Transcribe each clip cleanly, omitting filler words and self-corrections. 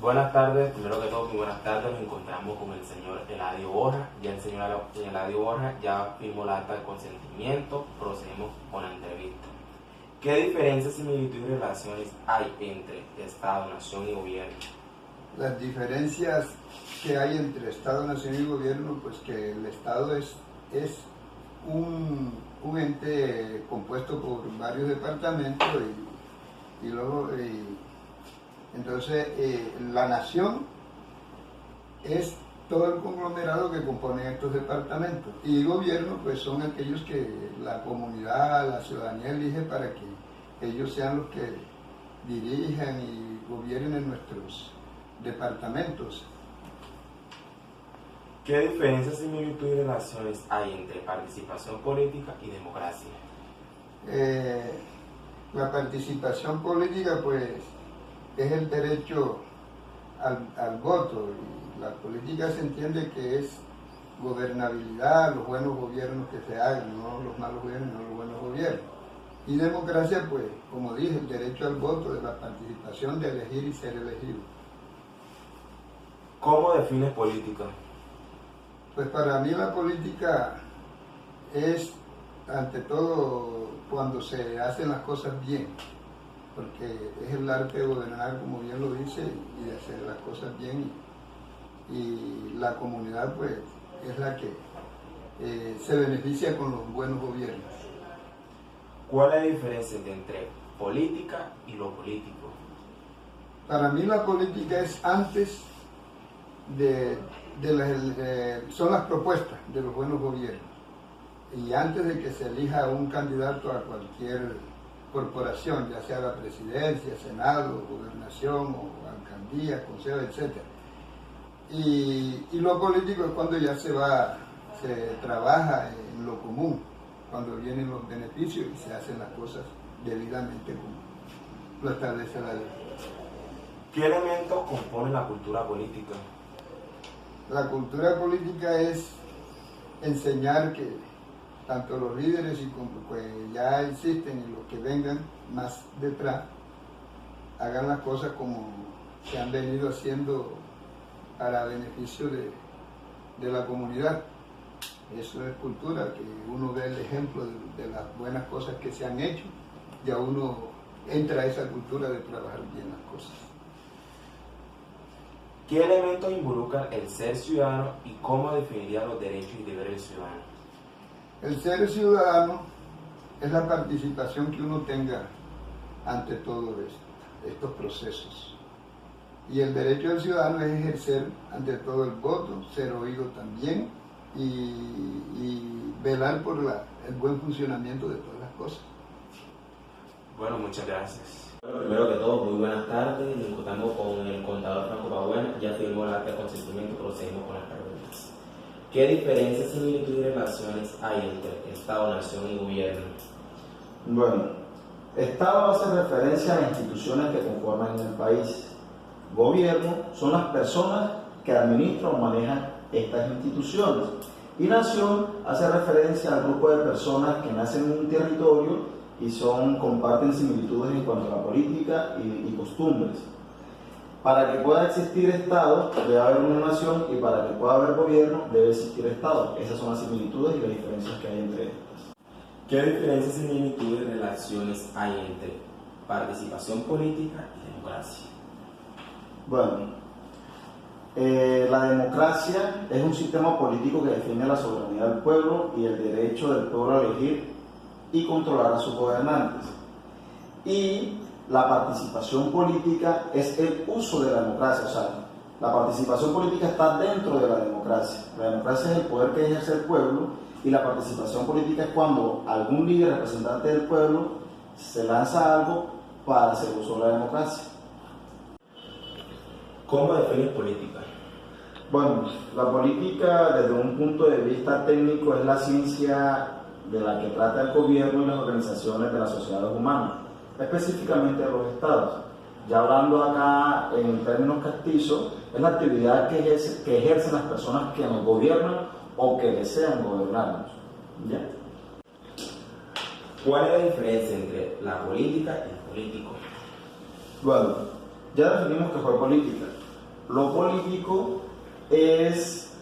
Buenas tardes, primero que todo, muy buenas tardes. Nos encontramos con el señor Eladio Borja. Ya el señor Eladio Borja ya firmó el acta de consentimiento. Procedemos con la entrevista. ¿Qué diferencias, similitudes y relaciones hay entre Estado, Nación y Gobierno? Las diferencias que hay entre Estado, Nación y Gobierno, pues que el Estado es un ente compuesto por varios departamentos y luego entonces la nación es todo el conglomerado que compone estos departamentos y gobierno pues son aquellos que la comunidad, la ciudadanía elige para que ellos sean los que dirijan y gobiernen en nuestros departamentos. ¿Qué diferencias, similitudes y relaciones hay entre participación política y democracia? La participación política pues es el derecho al voto y la política se entiende que es gobernabilidad, los buenos gobiernos que se hagan, no los malos gobiernos, no los buenos gobiernos. Y democracia pues, como dije, el derecho al voto, de la participación, de elegir y ser elegido. ¿Cómo define política? Pues para mí la política es, ante todo, cuando se hacen las cosas bien, porque es el arte de gobernar, como bien lo dice, y de hacer las cosas bien, y la comunidad pues es la que se beneficia con los buenos gobiernos. ¿Cuál es la diferencia entre política y lo político? Para mí la política es antes son las propuestas de los buenos gobiernos, y antes de que se elija un candidato a cualquier corporación, ya sea la presidencia, senado, gobernación o alcaldía, consejo, etc. Y lo político es cuando ya se trabaja en lo común, cuando vienen los beneficios y se hacen las cosas debidamente como lo establece la ley. ¿Qué elementos componen la cultura política? La cultura política es enseñar que tanto los líderes y como pues ya existen y los que vengan más detrás hagan las cosas como se han venido haciendo para beneficio de la comunidad. Eso es cultura, que uno ve el ejemplo de las buenas cosas que se han hecho, ya uno entra a esa cultura de trabajar bien las cosas. ¿Qué elementos involucran el ser ciudadano y cómo definiría los derechos y deberes del ciudadano? El ser ciudadano es la participación que uno tenga ante todo estos procesos. Y el derecho del ciudadano es ejercer ante todo el voto, ser oído también y velar por el buen funcionamiento de todas las cosas. Bueno, muchas gracias. Bueno, primero que todo, muy buenas tardes. Nos encontramos con el contador Franco Pabuena. Ya firmó el acta de consentimiento, procedemos con las preguntas. ¿Qué diferencias, similitudes y relaciones hay entre Estado, Nación y Gobierno? Bueno, Estado hace referencia a instituciones que conforman el país. Gobierno son las personas que administran o manejan estas instituciones. Y nación hace referencia al grupo de personas que nacen en un territorio y comparten similitudes en cuanto a la política y costumbres. Para que pueda existir Estado debe haber una nación y para que pueda haber gobierno debe existir Estado. Esas son las similitudes y las diferencias que hay entre estas. ¿Qué diferencias, similitudes y relaciones hay entre participación política y democracia? Bueno, la democracia es un sistema político que define la soberanía del pueblo y el derecho del pueblo a elegir y controlar a sus gobernantes. Y la participación política es el uso de la democracia, o sea, la participación política está dentro de la democracia. La democracia es el poder que ejerce el pueblo y la participación política es cuando algún líder representante del pueblo se lanza algo para hacer uso de la democracia. ¿Cómo defines política? Bueno, la política desde un punto de vista técnico es la ciencia de la que trata el gobierno y las organizaciones de las sociedades humanas, específicamente de los estados. Ya hablando acá en términos castizos, es la actividad que ejercen las personas que nos gobiernan o que desean gobernarnos. ¿Ya? ¿Cuál es la diferencia entre la política y el político? Bueno, ya definimos que fue política. Lo político es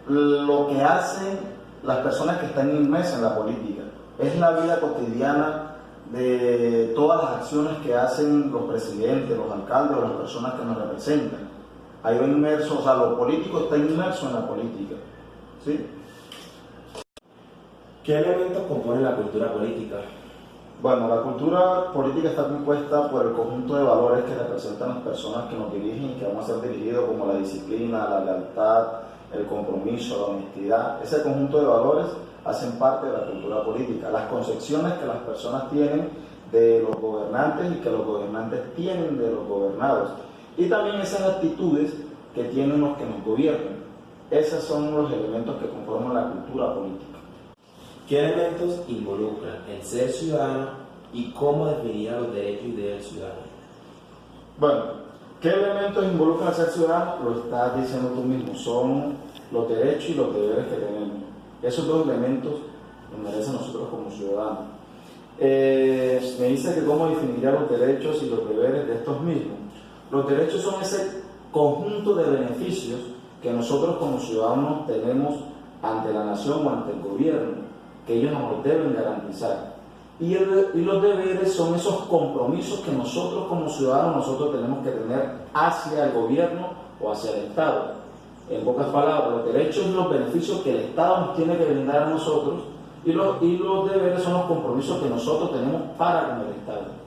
lo que hacen las personas que están inmersas en la política. Es la vida cotidiana de todas las acciones que hacen los presidentes, los alcaldes o las personas que nos representan. Ahí va inmerso, o sea, lo político está inmerso en la política, ¿sí? ¿Qué elementos componen la cultura política? Bueno, la cultura política está compuesta por el conjunto de valores que representan las personas que nos dirigen y que vamos a ser dirigidos, como la disciplina, la lealtad, el compromiso, la honestidad. Ese conjunto de valores hacen parte de la cultura política. Las concepciones que las personas tienen de los gobernantes y que los gobernantes tienen de los gobernados. Y también esas actitudes que tienen los que nos gobiernan. Esos son los elementos que conforman la cultura política. ¿Qué elementos involucran el ser ciudadano y cómo definir los derechos y deberes del ciudadano? Bueno, ¿qué elementos involucran el ser ciudadano? Lo estás diciendo tú mismo, son los derechos y los deberes que tenemos. Esos dos elementos nos merecen nosotros como ciudadanos. Me dice que cómo definiría los derechos y los deberes de estos mismos. Los derechos son ese conjunto de beneficios que nosotros como ciudadanos tenemos ante la nación o ante el gobierno, que ellos nos deben garantizar. Y los deberes son esos compromisos que nosotros como ciudadanos tenemos que tener hacia el gobierno o hacia el Estado. En pocas palabras, los derechos y los beneficios que el Estado nos tiene que brindar a nosotros, y los deberes son los compromisos que nosotros tenemos para con el Estado.